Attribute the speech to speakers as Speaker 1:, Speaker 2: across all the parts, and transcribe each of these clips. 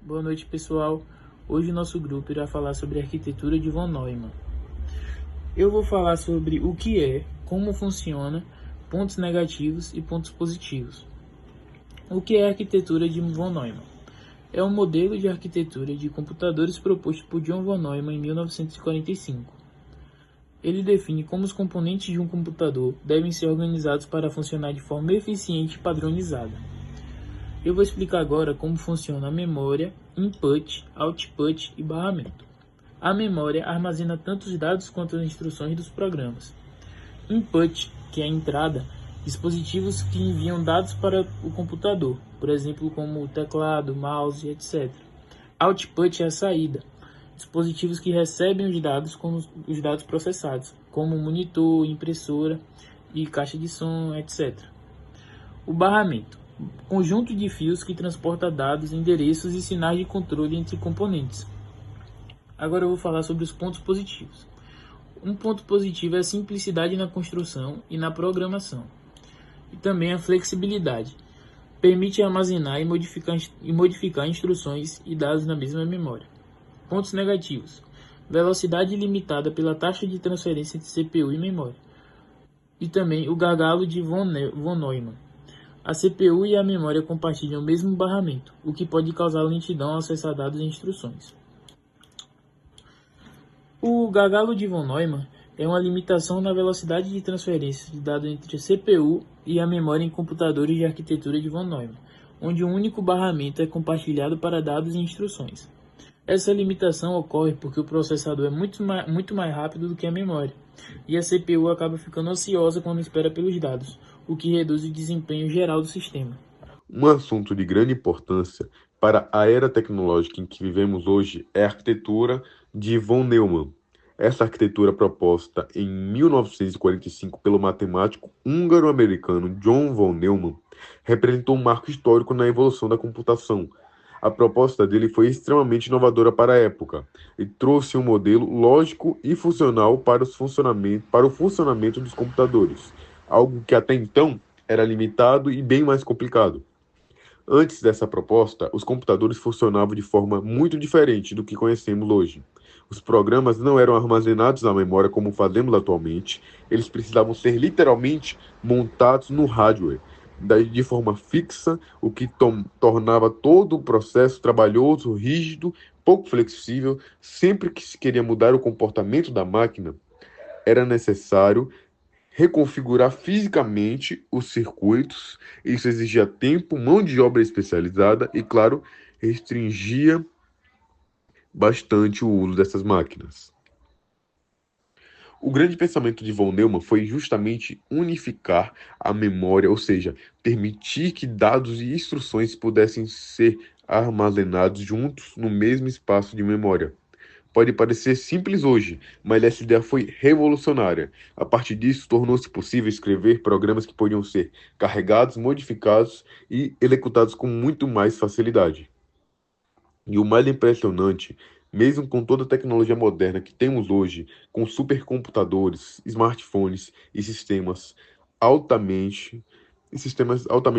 Speaker 1: Boa noite, pessoal. Hoje o nosso grupo irá falar sobre a arquitetura de von Neumann. Eu vou falar sobre o que é, como funciona, pontos negativos e pontos positivos. O que é a arquitetura de von Neumann? É um modelo de arquitetura de computadores proposto por John von Neumann em 1945. Ele define como os componentes de um computador devem ser organizados para funcionar de forma eficiente e padronizada. Eu vou explicar agora como funciona a memória, input, output e barramento. A memória armazena tanto os dados quanto as instruções dos programas. Input, que é a entrada, dispositivos que enviam dados para o computador, por exemplo, como o teclado, mouse, etc. Output é a saída, dispositivos que recebem os dados como os dados processados, como monitor, impressora e caixa de som, etc. O barramento, conjunto de fios que transporta dados, endereços e sinais de controle entre componentes. Agora eu vou falar sobre os pontos positivos. Um ponto positivo é a simplicidade na construção e na programação. E também a flexibilidade. Permite armazenar e modificar instruções e dados na mesma memória. Pontos negativos. Velocidade limitada pela taxa de transferência entre CPU e memória. E também o gargalo de von Neumann. A CPU e a memória compartilham o mesmo barramento, o que pode causar lentidão ao acessar dados e instruções. O gargalo de von Neumann é uma limitação na velocidade de transferência de dados entre a CPU e a memória em computadores de arquitetura de von Neumann, onde um único barramento é compartilhado para dados e instruções. Essa limitação ocorre porque o processador é muito mais rápido do que a memória, e a CPU acaba ficando ociosa quando espera pelos dados, o que reduz o desempenho geral do sistema.
Speaker 2: Um assunto de grande importância para a era tecnológica em que vivemos hoje é a arquitetura de von Neumann. Essa arquitetura proposta em 1945 pelo matemático húngaro-americano John von Neumann representou um marco histórico na evolução da computação. A proposta dele foi extremamente inovadora para a época e trouxe um modelo lógico e funcional para o funcionamento dos computadores, algo que até então era limitado e bem mais complicado. Antes dessa proposta, os computadores funcionavam de forma muito diferente do que conhecemos hoje. Os programas não eram armazenados na memória como fazemos atualmente, eles precisavam ser literalmente montados no hardware, de forma fixa, o que tornava todo o processo trabalhoso, rígido, pouco flexível. Sempre que se queria mudar o comportamento da máquina, era necessário reconfigurar fisicamente os circuitos. Isso exigia tempo, mão de obra especializada e, claro, restringia bastante o uso dessas máquinas. O grande pensamento de von Neumann foi justamente unificar a memória, ou seja, permitir que dados e instruções pudessem ser armazenados juntos no mesmo espaço de memória. Pode parecer simples hoje, mas essa ideia foi revolucionária. A partir disso, tornou-se possível escrever programas que podiam ser carregados, modificados e executados com muito mais facilidade. E o mais impressionante, mesmo com toda a tecnologia moderna que temos hoje, com supercomputadores, smartphones e sistemas altamente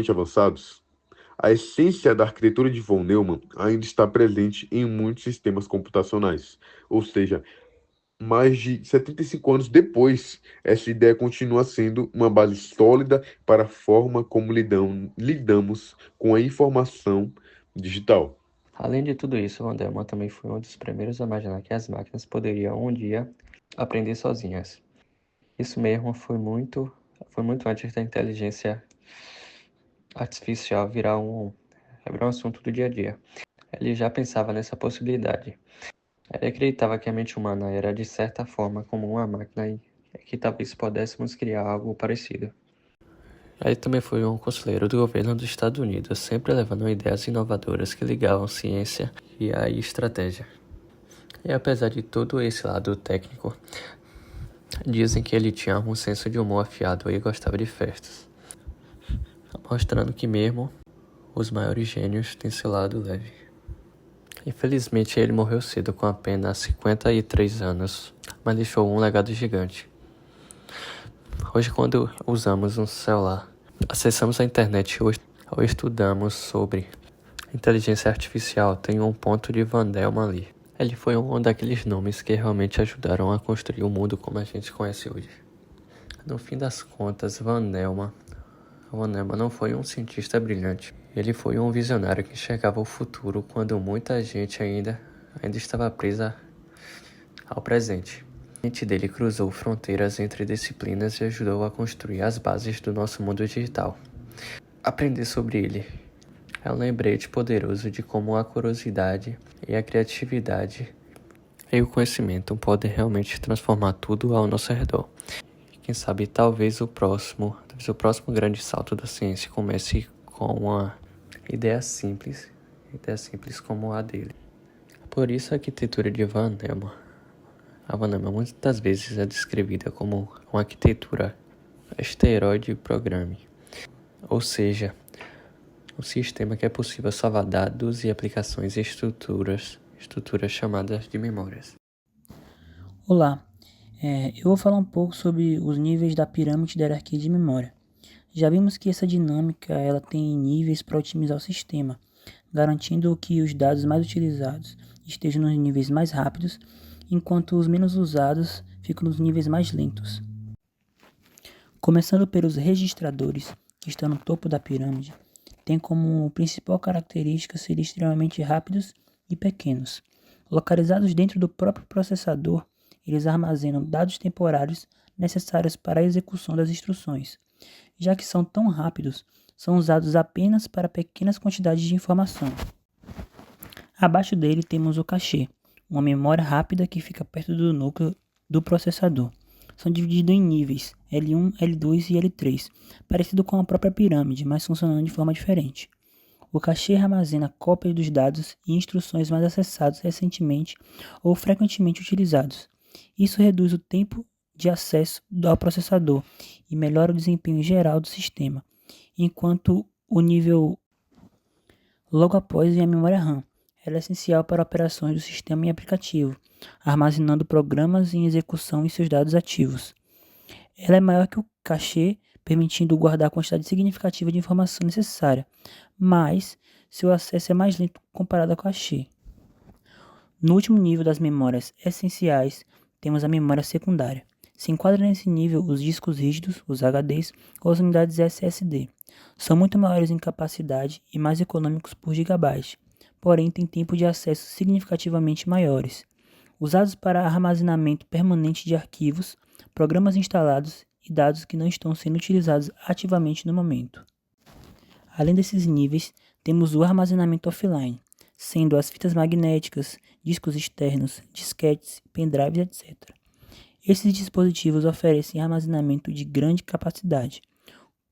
Speaker 2: avançados, a essência da arquitetura de von Neumann ainda está presente em muitos sistemas computacionais. Ou seja, mais de 75 anos depois, essa ideia continua sendo uma base sólida para a forma como lidamos com a informação digital.
Speaker 3: Além de tudo isso, von Neumann também foi um dos primeiros a imaginar que as máquinas poderiam um dia aprender sozinhas. Isso mesmo foi muito antes da inteligência artificial virar um assunto do dia a dia. Ele já pensava nessa possibilidade. Ele acreditava que a mente humana era de certa forma como uma máquina e que talvez pudéssemos criar algo parecido. Ele também foi um conselheiro do governo dos Estados Unidos, sempre levando ideias inovadoras que ligavam ciência e a estratégia. E apesar de todo esse lado técnico, dizem que ele tinha um senso de humor afiado e gostava de festas, mostrando que mesmo os maiores gênios têm seu lado leve. Infelizmente, ele morreu cedo com apenas 53 anos, mas deixou um legado gigante. Hoje, quando usamos um celular, acessamos a internet ou estudamos sobre Inteligência artificial tem um ponto de Van Delma ali. Ele foi um daqueles nomes que realmente ajudaram a construir o mundo como a gente conhece hoje. No fim das contas, Van Delma não foi um cientista brilhante. Ele foi um visionário que enxergava o futuro quando muita gente ainda estava presa ao presente. A mente dele cruzou fronteiras entre disciplinas e ajudou a construir as bases do nosso mundo digital. Aprender sobre ele é um lembrete poderoso de como a curiosidade e a criatividade e o conhecimento podem realmente transformar tudo ao nosso redor. E quem sabe talvez o próximo grande salto da ciência comece com uma ideia simples como a dele. Por isso a arquitetura de Van Delma muitas vezes é descrevida como uma arquitetura asteroide programming, ou seja, um sistema que é possível salvar dados e aplicações em estruturas chamadas de memórias.
Speaker 4: Olá, eu vou falar um pouco sobre os níveis da pirâmide da hierarquia de memória. Já vimos que essa dinâmica ela tem níveis para otimizar o sistema, garantindo que os dados mais utilizados estejam nos níveis mais rápidos, enquanto os menos usados ficam nos níveis mais lentos. Começando pelos registradores, que estão no topo da pirâmide, tem como principal característica serem extremamente rápidos e pequenos. Localizados dentro do próprio processador, eles armazenam dados temporários necessários para a execução das instruções. Já que são tão rápidos, são usados apenas para pequenas quantidades de informação. Abaixo dele temos o cachê, uma memória rápida que fica perto do núcleo do processador. São divididos em níveis L1, L2 e L3, parecido com a própria pirâmide, mas funcionando de forma diferente. O cachê armazena cópias dos dados e instruções mais acessados recentemente ou frequentemente utilizados. Isso reduz o tempo de acesso ao processador e melhora o desempenho geral do sistema, enquanto o nível logo após vem a memória RAM. Ela é essencial para operações do sistema em aplicativo, armazenando programas em execução e seus dados ativos. Ela é maior que o cachê, permitindo guardar a quantidade significativa de informação necessária, mas seu acesso é mais lento comparado ao cachê. No último nível das memórias essenciais, temos a memória secundária. Se enquadra nesse nível os discos rígidos, os HDs, ou as unidades SSD. São muito maiores em capacidade e mais econômicos por gigabyte, porém têm tempo de acesso significativamente maiores. Usados para armazenamento permanente de arquivos, programas instalados e dados que não estão sendo utilizados ativamente no momento. Além desses níveis, temos o armazenamento offline, sendo as fitas magnéticas, discos externos, disquetes, pendrives, etc. Esses dispositivos oferecem armazenamento de grande capacidade,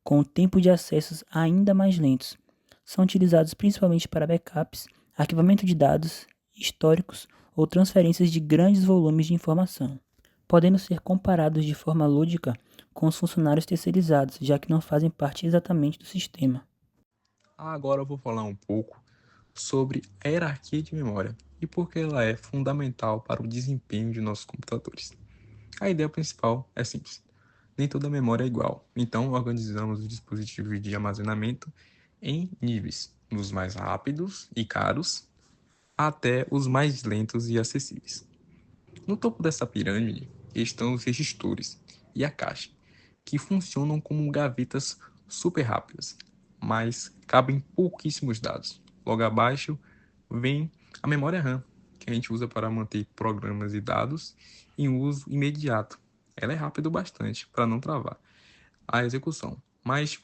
Speaker 4: com o tempo de acessos ainda mais lentos. São utilizados principalmente para backups, arquivamento de dados, históricos ou transferências de grandes volumes de informação, podendo ser comparados de forma lógica com os funcionários terceirizados, já que não fazem parte exatamente do sistema.
Speaker 5: Agora eu vou falar um pouco sobre a hierarquia de memória e por que ela é fundamental para o desempenho de nossos computadores. A ideia principal é simples. Nem toda memória é igual, então organizamos os dispositivos de armazenamento em níveis, dos mais rápidos e caros até os mais lentos e acessíveis. No topo dessa pirâmide estão os registores e a caixa, que funcionam como gavetas super rápidas, mas cabem pouquíssimos dados. Logo abaixo vem a memória RAM, que a gente usa para manter programas e dados em uso imediato. Ela é rápida bastante para não travar a execução, mas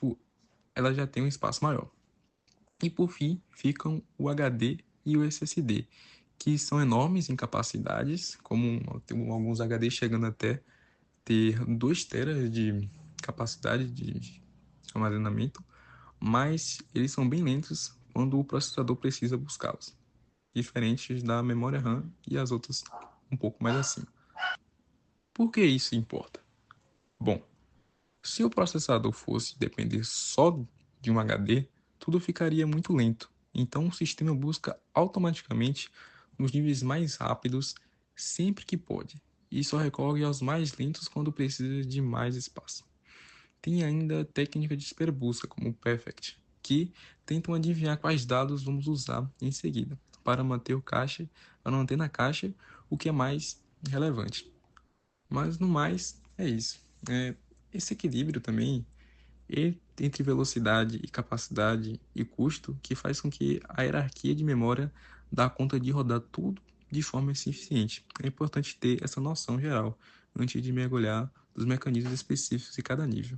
Speaker 5: ela já tem um espaço maior. E por fim ficam o HD e o SSD, que são enormes em capacidades, como tem alguns HD chegando até ter 2 teras de capacidade de armazenamento, mas eles são bem lentos quando o processador precisa buscá-los, diferentes da memória RAM e as outras um pouco mais acima. Por que isso importa? Bom, se o processador fosse depender só de um HD, tudo ficaria muito lento. Então o sistema busca automaticamente nos níveis mais rápidos sempre que pode, e só recorre aos mais lentos quando precisa de mais espaço. Tem ainda a técnica de hiperbusca, como o Perfect, que tentam adivinhar quais dados vamos usar em seguida, para manter na caixa o que é mais relevante. Mas no mais, é isso. Esse equilíbrio também entre velocidade e capacidade e custo que faz com que a hierarquia de memória dá conta de rodar tudo de forma eficiente. É importante ter essa noção geral antes de mergulhar nos mecanismos específicos de cada nível.